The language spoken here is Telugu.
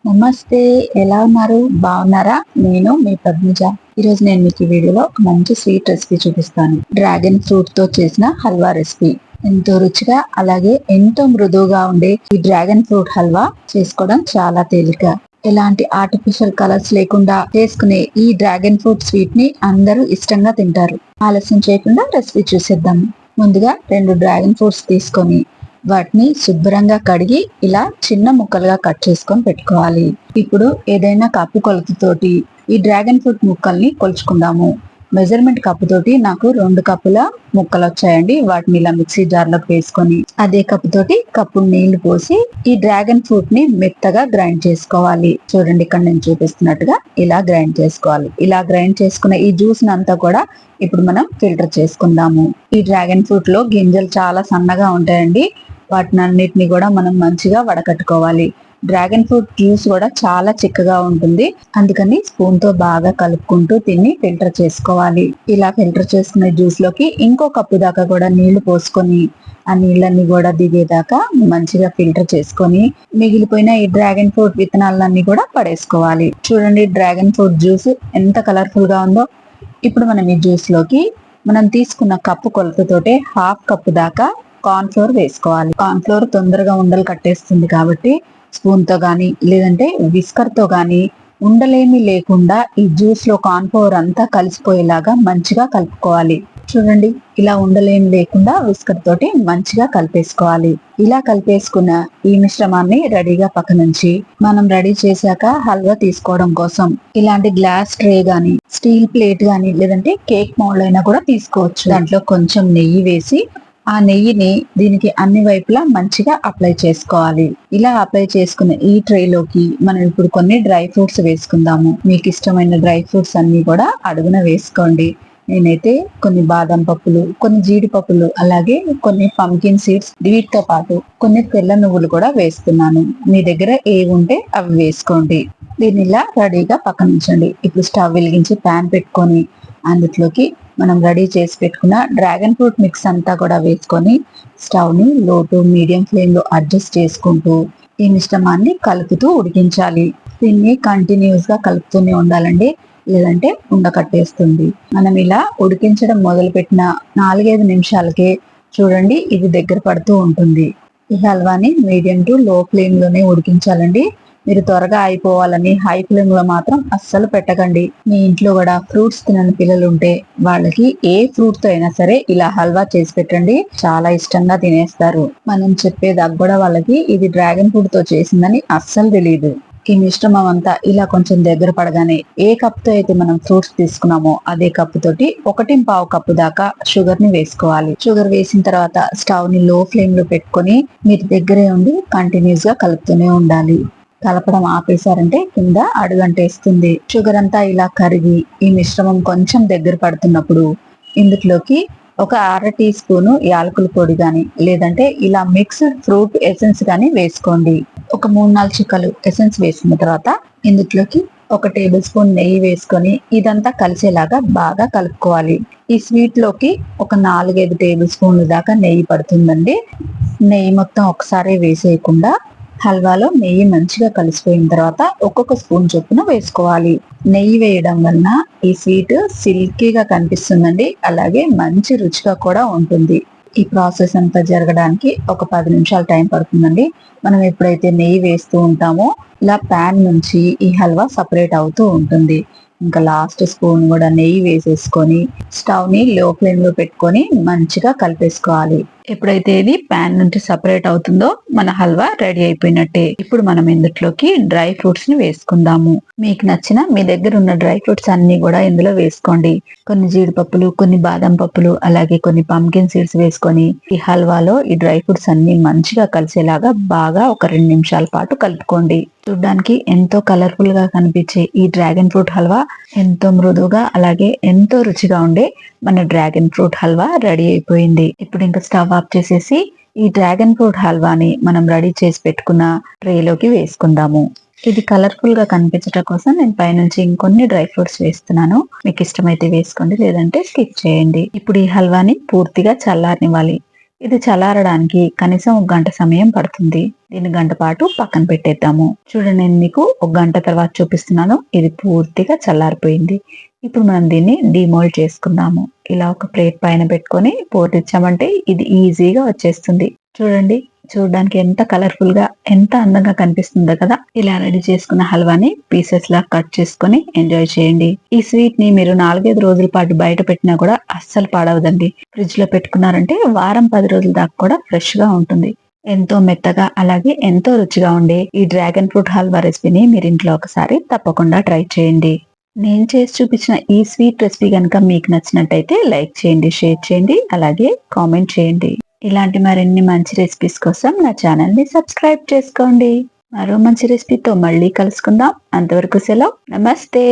నమస్తే. ఎలా ఉన్నారు? బాగున్నారా? నేను మీ పద్మజ. ఈరోజు నేను మీకు ఈ వీడియోలో ఒక మంచి స్వీట్ రెసిపీ చూపిస్తాను. డ్రాగన్ ఫ్రూట్ తో చేసిన హల్వా రెసిపీ. ఎంతో రుచిగా అలాగే ఎంతో మృదువుగా ఉండే ఈ డ్రాగన్ ఫ్రూట్ హల్వా చేసుకోవడం చాలా తేలిక. ఎలాంటి ఆర్టిఫిషియల్ కలర్స్ లేకుండా చేసుకునే ఈ డ్రాగన్ ఫ్రూట్ స్వీట్ ని అందరూ ఇష్టంగా తింటారు. ఆలస్యం చేయకుండా రెసిపీ చూసేద్దాం. ముందుగా 2 డ్రాగన్ ఫ్రూట్స్ తీసుకొని వాటిని శుభ్రంగా కడిగి ఇలా చిన్న ముక్కలుగా కట్ చేసుకొని పెట్టుకోవాలి. ఇప్పుడు ఏదైనా కప్పు కొలతతోటి ఈ డ్రాగన్ ఫ్రూట్ ముక్కల్ని కొలుచుకుందాము. మెజర్మెంట్ కప్పు తోటి నాకు 2 కప్పుల ముక్కలు వచ్చాయండి. వాటిని ఇలా మిక్సీ జార్ లోకి వేసుకొని అదే కప్పు తోటి కప్పు నీళ్లు పోసి ఈ డ్రాగన్ ఫ్రూట్ ని మెత్తగా గ్రైండ్ చేసుకోవాలి. చూడండి, ఇక్కడ నేను చూపిస్తున్నట్టుగా ఇలా గ్రైండ్ చేసుకోవాలి. ఇలా గ్రైండ్ చేసుకున్న ఈ జ్యూస్ అంతా కూడా ఇప్పుడు మనం ఫిల్టర్ చేసుకుందాము. ఈ డ్రాగన్ ఫ్రూట్ లో గింజలు చాలా సన్నగా ఉంటాయండి. వాటిని అన్నిటిని కూడా మనం మంచిగా వడకట్టుకోవాలి. డ్రాగన్ ఫ్రూట్ జ్యూస్ కూడా చాలా చిక్కగా ఉంటుంది. అందుకని స్పూన్ తో బాగా కలుపుకుంటూ తిని ఫిల్టర్ చేసుకోవాలి. ఇలా ఫిల్టర్ చేసుకునే జ్యూస్ లోకి ఇంకో కప్పు దాకా కూడా నీళ్లు పోసుకొని ఆ నీళ్ళన్ని కూడా దిగేదాకా మంచిగా ఫిల్టర్ చేసుకొని మిగిలిపోయిన ఈ డ్రాగన్ ఫ్రూట్ విత్తనాలన్నీ కూడా పడేసుకోవాలి. చూడండి, డ్రాగన్ ఫ్రూట్ జ్యూస్ ఎంత కలర్ఫుల్ గా ఉందో. ఇప్పుడు మనం ఈ జ్యూస్ లోకి మనం తీసుకున్న కప్పు కొలతతోటే 1/2 కప్పు దాకా కార్న్ ఫ్లోర్ వేసుకోవాలి. కార్న్ ఫ్లోర్ తొందరగా ఉండలు కట్టేస్తుంది కాబట్టి స్పూన్ తో గానీ లేదంటే విస్కర్ తో గానీ ఉండలేమి లేకుండా ఈ జ్యూస్ లో కార్న్ ఫ్లోర్ అంతా కలిసిపోయేలాగా మంచిగా కలుపుకోవాలి. చూడండి, ఇలా ఉండలేమి లేకుండా విస్కర్ తోటి మంచిగా కలిపేసుకోవాలి. ఇలా కలిపేసుకున్న ఈ మిశ్రమాన్ని రెడీగా పక్కనుంచి మనం రెడీ చేశాక హల్వా తీసుకోవడం కోసం ఇలాంటి గ్లాస్ ట్రే గానీ స్టీల్ ప్లేట్ గానీ లేదంటే కేక్ మౌల్డ్ అయినా కూడా తీసుకోవచ్చు. దాంట్లో కొంచెం నెయ్యి వేసి ఆ నెయ్యిని దీనికి అన్ని వైపులా మంచిగా అప్లై చేసుకోవాలి. ఇలా అప్లై చేసుకున్న ఈ ట్రేలోకి మనం ఇప్పుడు కొన్ని డ్రై ఫ్రూట్స్ వేసుకుందాము. మీకు ఇష్టమైన డ్రై ఫ్రూట్స్ అన్ని కూడా అడుగున వేసుకోండి. నేనైతే కొన్ని బాదం పప్పులు, కొన్ని జీడిపప్పులు, అలాగే కొన్ని పంకిన్ సీడ్స్, వీటితో పాటు కొన్ని తెల్ల నువ్వులు కూడా వేస్తున్నాను. మీ దగ్గర ఏవి ఉంటే అవి వేసుకోండి. దీన్ని ఇలా రెడీగా పక్కన ఉంచండి. ఇప్పుడు స్టవ్ వెలిగించి ప్యాన్ పెట్టుకొని అందులోకి మనం రెడీ చేసి పెట్టుకున్న డ్రాగన్ ఫ్రూట్ మిక్స్ అంతా కూడా వేసుకొని స్టవ్ ని లో టు మీడియం ఫ్లేమ్ లో అడ్జస్ట్ చేసుకుంటూ ఈ మిశ్రమాన్ని కలుపుతూ ఉడికించాలి. దీన్ని కంటిన్యూస్ గా కలుపుతూనే ఉండాలండి, లేదంటే ఉండకట్టేస్తుంది. మనం ఇలా ఉడికించడం మొదలు పెట్టిన 4-5 నిమిషాలకే చూడండి ఇది దగ్గర పడుతూ ఉంటుంది. ఈ హల్వాని మీడియం టు లో ఫ్లేమ్ లోనే ఉడికించాలండి. మీరు త్వరగా అయిపోవాలని హై ఫ్లేమ్ లో మాత్రం అస్సలు పెట్టకండి. మీ ఇంట్లో కూడా ఫ్రూట్స్ తినని పిల్లలు ఉంటే వాళ్ళకి ఏ ఫ్రూట్ తో అయినా సరే ఇలా హల్వా చేసి పెట్టండి, చాలా ఇష్టంగా తినేస్తారు. మనం చెప్పేదాకా కూడా వాళ్ళకి ఇది డ్రాగన్ ఫ్రూట్ తో చేసిందని అస్సలు తెలియదు. ఈ మిశ్రమం అంతా ఇలా కొంచెం దగ్గర పడగానే ఏ కప్ తో అయితే మనం ఫ్రూట్స్ తీసుకున్నామో అదే కప్పు తోటి 1.25 కప్పు దాకా షుగర్ ని వేసుకోవాలి. షుగర్ వేసిన తర్వాత స్టవ్ ని లో ఫ్లేమ్ లో పెట్టుకొని మీరు దగ్గరే ఉండి కంటిన్యూస్ గా కలుపుతూనే ఉండాలి. కలపడం ఆపేశారంటే కింద అడుగంటేస్తుంది. షుగర్ అంతా ఇలా కరిగి ఈ మిశ్రమం కొంచెం దగ్గర పడుతున్నప్పుడు ఇందులోకి ఒక 1/2 టీ స్పూను యాలకుల పొడి గాని లేదంటే ఇలా మిక్స్డ్ ఫ్రూట్ ఎసెన్స్ గాని వేసుకోండి. ఒక 3-4 చుక్కలు ఎసెన్స్ వేసిన తర్వాత ఇందులోకి 1 టేబుల్ స్పూన్ నెయ్యి వేసుకొని ఇదంతా కలిసేలాగా బాగా కలుపుకోవాలి. ఈ స్వీట్ లోకి ఒక 4-5 టేబుల్ స్పూన్ల దాకా నెయ్యి పడుతుందండి. నెయ్యి మొత్తం ఒకసారి వేసేయకుండా హల్వాలో నెయ్యి మంచిగా కలిసిపోయిన తర్వాత ఒక్కొక్క స్పూన్ చొప్పున వేసుకోవాలి. నెయ్యి వేయడం వలన ఈ స్వీట్ సిల్కీగా కనిపిస్తుందండి, అలాగే మంచి రుచిగా కూడా ఉంటుంది. ఈ ప్రాసెస్ అంతా జరగడానికి ఒక 10 నిమిషాలు టైం పడుతుందండి. మనం ఎప్పుడైతే నెయ్యి వేస్తూ ఉంటామో ఇలా ప్యాన్ నుంచి ఈ హల్వా సపరేట్ అవుతూ ఉంటుంది. ఇంకా లాస్ట్ స్పూన్ కూడా నెయ్యి వేసేసుకొని స్టవ్ ని లో ఫ్లేమ్ లో పెట్టుకొని మంచిగా కలిపేసుకోవాలి. ఎప్పుడైతే ఇది ప్యాన్ నుంచి సపరేట్ అవుతుందో మన హల్వా రెడీ అయిపోయినట్టే. ఇప్పుడు మనం ఇందులోకి డ్రై ఫ్రూట్స్ ని వేసుకుందాము. మీకు నచ్చిన మీ దగ్గర ఉన్న డ్రై ఫ్రూట్స్ అన్ని కూడా ఇందులో వేసుకోండి. కొన్ని జీడిపప్పులు, కొన్ని బాదం పప్పులు, అలాగే కొన్ని పంకిన్ సీడ్స్ వేసుకొని ఈ హల్వాలో ఈ డ్రై ఫ్రూట్స్ అన్ని మంచిగా కలిసేలాగా బాగా ఒక 2 నిమిషాల పాటు కలుపుకోండి. చూడ్డానికి ఎంతో కలర్ఫుల్ గా కనిపించే ఈ డ్రాగన్ ఫ్రూట్ హల్వా ఎంతో మృదువుగా అలాగే ఎంతో రుచిగా ఉండే మన డ్రాగన్ ఫ్రూట్ హల్వా రెడీ అయిపోయింది. ఇప్పుడు ఇంకా స్టవ్ ఆఫ్ చేసేసి ఈ డ్రాగన్ ఫ్రూట్ హల్వాని మనం రెడీ చేసి పెట్టుకున్న ట్రేలోకి వేసుకుందాము. ఇది కలర్ఫుల్ గా కనిపించడం కోసం నేను పైనుంచి ఇంకొన్ని డ్రై ఫ్రూట్స్ వేస్తున్నాను. మీకు ఇష్టమైతే వేసుకోండి, లేదంటే స్కిప్ చేయండి. ఇప్పుడు ఈ హల్వాని పూర్తిగా చల్లారనివ్వాలి. ఇది చల్లారడానికి కనీసం 1 గంట సమయం పడుతుంది. దీన్ని గంట పాటు పక్కన పెట్టేద్దాము. చూడండి, నేను మీకు 1 గంట తర్వాత చూపిస్తున్నాను. ఇది పూర్తిగా చల్లారిపోయింది. ఇప్పుడు మనం దీన్ని డిమోల్డ్ చేసుకుందాము. ఇలా ఒక ప్లేట్ పైన పెట్టుకొని పోటిచ్చామంటే ఇది ఈజీగా వచ్చేస్తుంది. చూడండి, చూడడానికి ఎంత కలర్ఫుల్ గా ఎంత అందంగా కనిపిస్తుందో కదా. ఇలా రెడీ చేసుకున్న హల్వాని పీసెస్ లా కట్ చేసుకొని ఎంజాయ్ చేయండి. ఈ స్వీట్ ని మీరు 4-5 రోజుల పాటు బయట పెట్టినా కూడా అస్సలు పాడవదండి. ఫ్రిడ్జ్ లో పెట్టుకున్నారంటే వారం 10 రోజుల దాకా కూడా ఫ్రెష్ గా ఉంటుంది. ఎంతో మెత్తగా అలాగే ఎంతో రుచిగా ఉండే ఈ డ్రాగన్ ఫ్రూట్ హల్వా రెసిపీని మీరు ఇంట్లో ఒకసారి తప్పకుండా ట్రై చేయండి. నేను చేసి చూపించిన ఈ స్వీట్ రెసిపీ కనుక మీకు నచ్చినట్టయితే లైక్ చేయండి, షేర్ చేయండి, అలాగే కామెంట్ చేయండి. ఇలాంటి మరిన్ని మంచి రెసిపీస్ కోసం నా ఛానల్ ని సబ్స్క్రైబ్ చేసుకోండి. మరో మంచి రెసిపీతో మళ్ళీ కలుసుకుందాం. అంతవరకు సెలవు. నమస్తే.